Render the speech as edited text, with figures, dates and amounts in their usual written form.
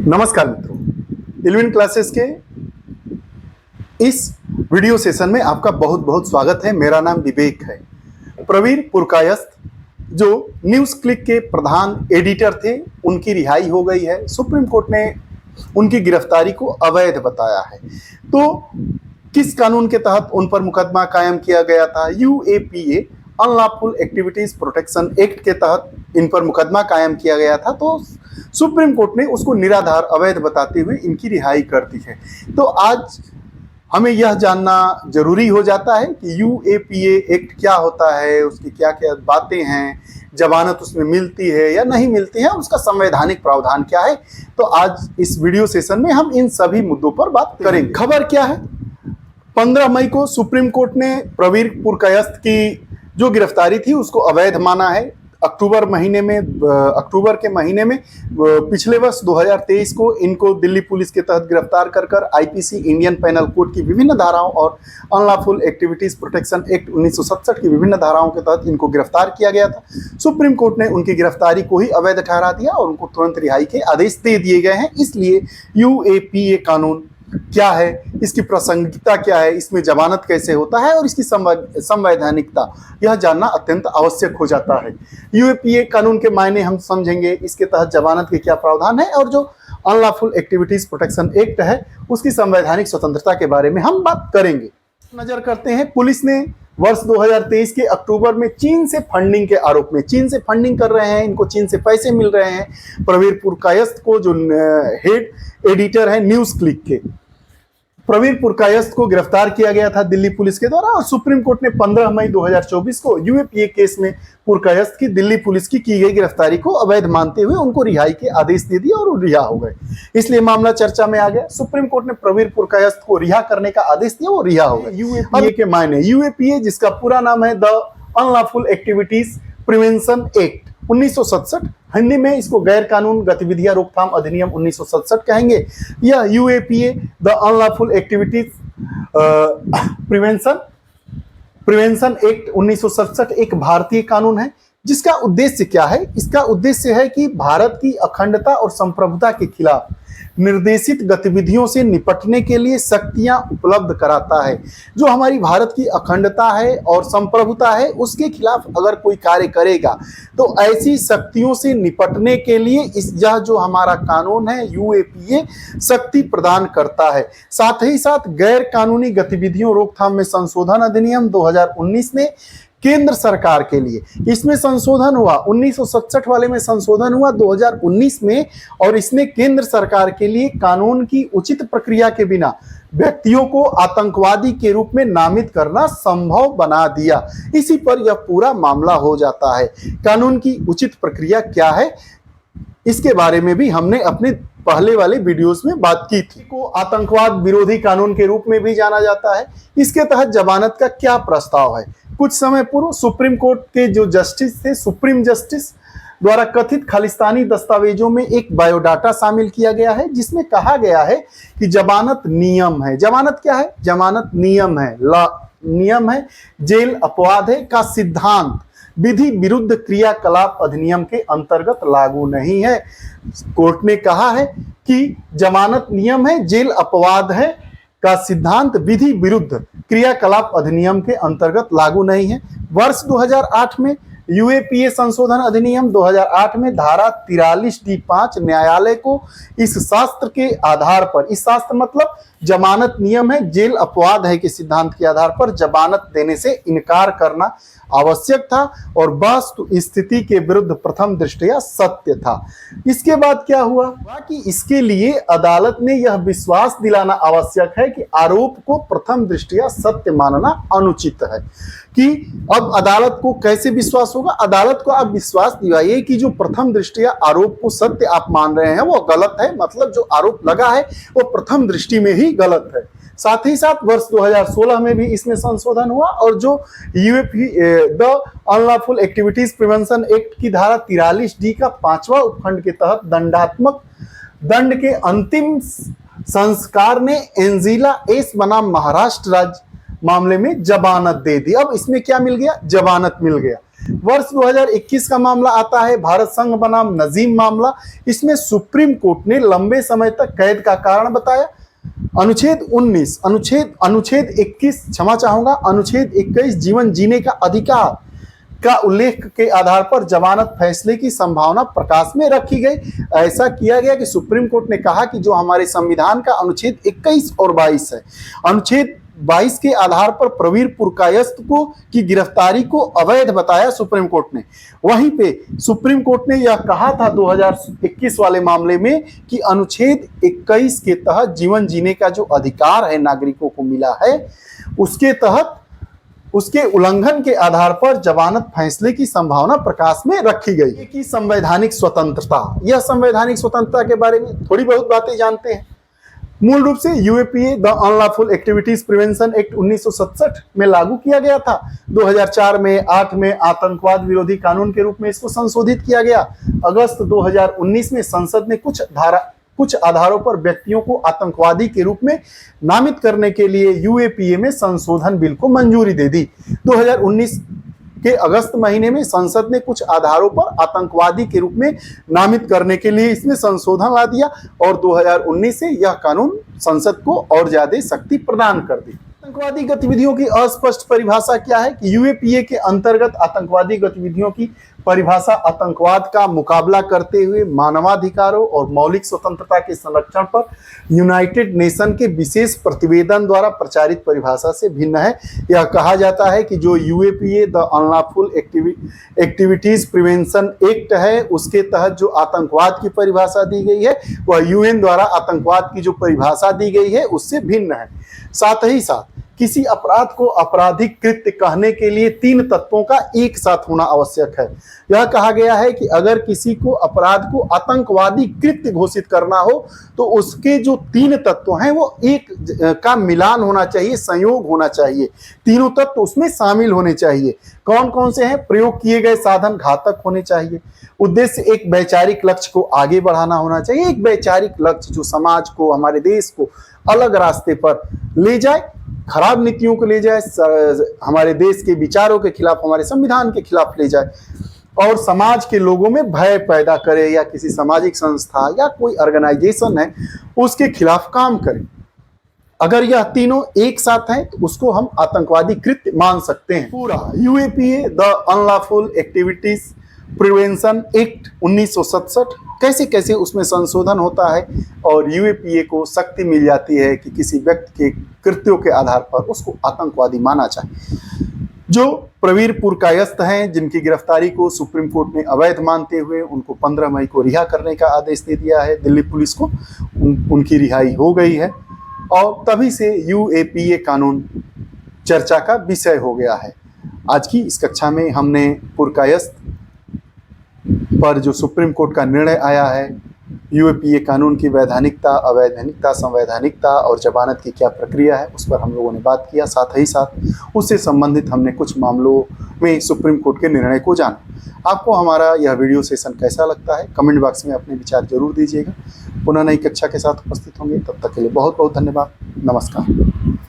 नमस्कार मित्रों, eleven classes के इस वीडियो सेशन में आपका बहुत बहुत स्वागत है। मेरा नाम विवेक है। प्रवीर पुरकायस्थ जो न्यूज़ क्लिक के प्रधान एडिटर थे, उनकी रिहाई हो गई है। सुप्रीम कोर्ट ने उनकी गिरफ्तारी को अवैध बताया है। तो किस कानून के तहत उन पर मुकदमा कायम किया गया था? UAPA unlawful activities protection act के तहत इन पर मुकदमा कायम किया गया था। तो सुप्रीम कोर्ट ने उसको निराधार अवैध बताते हुए इनकी रिहाई कर दी है। तो आज हमें यह जानना जरूरी हो जाता है कि यूएपीए एक्ट क्या होता है, उसकी क्या क्या बातें हैं, जमानत उसमें मिलती है या नहीं मिलती है, उसका संवैधानिक प्रावधान क्या है। तो आज इस वीडियो सेशन में हम इन सभी मुद्दों पर बात करेंगे। खबर क्या है? 15 मई को सुप्रीम कोर्ट ने प्रवीर पुरकायस्थ की जो गिरफ्तारी थी उसको अवैध माना है। अक्टूबर के महीने में पिछले वर्ष 2023 को इनको दिल्ली पुलिस के तहत गिरफ्तार कर आईपीसी इंडियन पेनल कोड की विभिन्न धाराओं और अनलॉफुल एक्टिविटीज प्रोटेक्शन एक्ट 1967 की विभिन्न धाराओं के तहत इनको गिरफ्तार किया गया था। सुप्रीम कोर्ट ने उनकी गिरफ्तारी को ही अवैध ठहरा दिया और उनको तुरंत रिहाई के आदेश दे दिए गए हैं। इसलिए यूएपीए कानून क्या है, इसकी प्रासंगिकता क्या है, इसमें जमानत कैसे होता है और इसकी संवैधानिकता, यह जानना अत्यंत आवश्यक हो जाता है। यूएपीए कानून के मायने हम समझेंगे, इसके तहत जमानत के क्या प्रावधान है और जो अनलॉफुल एक्टिविटीज प्रोटेक्शन एक्ट है उसकी संवैधानिक स्वतंत्रता के बारे में हम बात करेंगे। नजर करते हैं, पुलिस ने वर्ष 2023 के अक्टूबर में चीन से फंडिंग के आरोप में, चीन से फंडिंग कर रहे हैं, इनको चीन से पैसे मिल रहे हैं, प्रवीर पुरकायस्थ को जो हेड एडिटर है न्यूज़ क्लिक के, प्रवीर पुरकायस्थ को गिरफ्तार किया गया था दिल्ली पुलिस के द्वारा। और सुप्रीम कोर्ट ने 15 मई 2024 को यूएपीए केस में पुरकायस्थ की दिल्ली पुलिस की गई गिरफ्तारी को अवैध मानते हुए उनको रिहाई के आदेश दे दिया और वो रिहा हो गए। इसलिए मामला चर्चा में आ गया। सुप्रीम कोर्ट ने प्रवीर पुरकायस्थ को रिहा करने का आदेश दिया, वो रिहा हो गए। यूएपीए के मायने, यूएपीए जिसका पूरा नाम है the unlawful activities prevention act 1967, Hindi में इसको गैर कानून गतिविधियां रोकथाम अधिनियम 1967 कहेंगे। यह UAPA the unlawful activities prevention act 1967 एक भारतीय कानून है जिसका उद्देश्य क्या है? इसका उद्देश्य है कि भारत की अखंडता और संप्रभुता के खिलाफ निर्देशित गतिविधियों से निपटने के लिए शक्तियां उपलब्ध कराता है। जो हमारी भारत की अखंडता है और संप्रभुता है उसके खिलाफ अगर कोई कार्य करेगा तो ऐसी शक्तियों से निपटने के लिए यह जो हमारा कानून है यूएपीए शक्ति प्रदान करता है। साथ ही साथ गैर कानूनी गतिविधियों रोकथाम में संशोधन अधिनियम 2019 ने केंद्र सरकार के लिए, इसमें संशोधन हुआ 1967 वाले में संशोधन हुआ 2019 में, और इसने केंद्र सरकार के लिए कानून की उचित प्रक्रिया के बिना व्यक्तियों को आतंकवादी के रूप में नामित करना संभव बना दिया। इसी पर यह पूरा मामला हो जाता है। कानून की उचित प्रक्रिया क्या है इसके बारे में भी हमने अपने पहले वाले वीडियोस में बात की थी। को आतंकवाद विरोधी कानून के रूप में भी जाना जाता है। इसके तहत जमानत का क्या प्रस्ताव है? कुछ समय पूर्व सुप्रीम कोर्ट के जो जस्टिस थे, सुप्रीम जस्टिस द्वारा कथित खालिस्तानी दस्तावेजों में एक बायोडाटा शामिल किया गया है जिसमें कहा गया है कि जमानत नियम है। जमानत क्या है? जमानत नियम है, नियम है, जेल अपवाद है का सिद्धांत विधि विरुद्ध क्रियाकलाप अधिनियम के अंतर्गत लागू नहीं है। कोर्ट ने कहा है कि जमानत नियम है, जेल अपवाद है का सिद्धांत विधि विरुद्ध क्रियाकलाप अधिनियम के अंतर्गत लागू नहीं है। वर्ष 2008 में यूएपीए संशोधन अधिनियम 2008 में धारा 43D5 न्यायालय को इस शास्त्र के आधार पर, इस शास्त्र मतलब जमानत नियम है, जेल अपवाद है के सिद्धांत के आधार पर जमानत देने से इनकार करना आवश्यक था और वास्तु स्थिति के विरुद्ध प्रथम दृष्टया सत्य था। इसके बाद क्या हुआ कि इसके लिए अदालत ने यह विश्वास दिलाना आवश्यक है कि आरोप को प्रथम दृष्टया सत्य मानना अनुचित है। कि अब अदालत को कैसे विश्वास होगा? अदालत को आप विश्वास दिलाइए कि जो प्रथम दृष्टया आरोप को सत्य आप मान रहे हैं वो गलत है, मतलब जो आरोप लगा है वो प्रथम दृष्टि में ही गलत है। साथ ही साथ वर्ष 2016 में भी इसमें संशोधन हुआ और जो the unlawful activities prevention act की धारा 43D का 5वां उपखंड के तहत दंडात्मक दंड के अंतिम संस्कार ने एंजिला एस बनाम महाराष्ट्र राज्य मामले में जमानत दे दी। अब इसमें क्या मिल गया? जमानत मिल गया। वर्ष 2021 का मामला आता है भारत संघ बनाम नजीम मामला। इसमें सुप्रीम कोर्ट ने लंबे समय तक कैद का कारण बताया। अनुच्छेद 19 अनुच्छेद 21 क्षमा चाहूंगा अनुच्छेद 21 जीवन जीने का अधिकार का उल्लेख के आधार पर जमानत फैसले की संभावना प्रकाश में रखी गई। ऐसा किया गया कि सुप्रीम कोर्ट ने कहा कि जो हमारे संविधान का अनुच्छेद 21 और 22 है, अनुच्छेद 22 के आधार पर प्रवीर पुरकायस्थ को की गिरफ्तारी को अवैध बताया सुप्रीम कोर्ट ने। वहीं पे सुप्रीम कोर्ट ने यह कहा था 2021 वाले मामले में कि अनुच्छेद 21 के तहत जीवन जीने का जो अधिकार है नागरिकों को मिला है, उसके तहत उसके उल्लंघन के आधार पर जमानत फैसले की संभावना प्रकाश में रखी गई। कि संवैधानिक स्वतंत्रता, यह संवैधानिक स्वतंत्रता के बारे में थोड़ी बहुत बातें जानते हैं। मूल रूप से UAPA the unlawful activities prevention act 1967 में लागू किया गया था। 2004 में 8 में आतंकवाद विरोधी कानून के रूप में इसको संशोधित किया गया। अगस्त 2019 में संसद ने कुछ आधारों पर व्यक्तियों को आतंकवादी के रूप में नामित करने के लिए यूएपीए में संशोधन बिल को मंजूरी दे दी। 2019 के अगस्त महीने में संसद ने कुछ आधारों पर आतंकवादी के रूप में नामित करने के लिए इसमें संशोधन ला दिया और 2019 से यह कानून संसद को और ज्यादा शक्ति प्रदान कर दी। आतंकवादी गतिविधियों की अस्पष्ट परिभाषा क्या है कि यूएपीए के अंतर्गत आतंकवादी गतिविधियों की परिभाषा आतंकवाद का मुकाबला करते हुए मानवाधिकारों और मौलिक स्वतंत्रता के संरक्षण पर यूनाइटेड नेशन के विशेष प्रतिवेदन द्वारा प्रचारित परिभाषा से भिन्न है। यह कहा जाता है कि जो UAPA the unlawful activities prevention act है, उसके तहत जो आतंकवाद की परिभाषा दी गई है वह यूएन द्वारा आतंकवाद की जो परिभाषा दी गई है उससे भिन्न है। साथ ही साथ किसी अपराध को आपराधिक कृत्य कहने के लिए 3 तत्वों का एक साथ होना आवश्यक है। यह कहा गया है कि अगर किसी को अपराध को आतंकवादी कृत्य घोषित करना हो तो उसके जो 3 तत्व हैं वो एक का मिलान होना चाहिए, संयोग होना चाहिए, तीनों तत्व उसमें शामिल होने चाहिए। कौन कौन से हैं? प्रयोग किए गए साधन घातक होने चाहिए, उद्देश्य एक वैचारिक लक्ष्य को आगे बढ़ाना होना चाहिए, एक वैचारिक लक्ष्य जो समाज को, हमारे देश को अलग रास्ते पर ले जाए, खराब नीतियों को ले जाए, हमारे देश के विचारों के खिलाफ, हमारे संविधान के खिलाफ ले जाए और समाज के लोगों में भय पैदा करे या किसी सामाजिक संस्था या कोई ऑर्गेनाइजेशन है उसके खिलाफ काम करे। अगर यह तीनों एक साथ हैं तो उसको हम आतंकवादी कृत्य मान सकते हैं। पूरा UAPA the unlawful activities prevention act 1967 कैसे कैसे उसमें संशोधन होता है और यूएपीए को शक्ति मिल जाती है कि किसी व्यक्ति के कृत्यों के आधार पर उसको आतंकवादी माना जाए। जो प्रवीर पुरकायस्थ हैं, जिनकी गिरफ्तारी को सुप्रीम कोर्ट ने अवैध मानते हुए उनको 15 मई को रिहा करने का आदेश दे दिया है दिल्ली पुलिस को, उनकी रिहाई हो गई है और तभी से यूएपीए कानून चर्चा का विषय हो गया है। आज की इस कक्षा में हमने पुरकायस्थ पर जो सुप्रीम कोर्ट का निर्णय आया है, यूएपीए कानून की वैधानिकता, अवैधानिकता, संवैधानिकता और जमानत की क्या प्रक्रिया है उस पर हम लोगों ने बात किया। साथ ही साथ उससे संबंधित हमने कुछ मामलों में सुप्रीम कोर्ट के निर्णय को जाना। आपको हमारा यह वीडियो सेशन कैसा लगता है कमेंट बॉक्स में अपने विचार जरूर दीजिएगा। पुनः नई कक्षा के साथ उपस्थित होंगे, तब तक के लिए बहुत बहुत धन्यवाद। नमस्कार।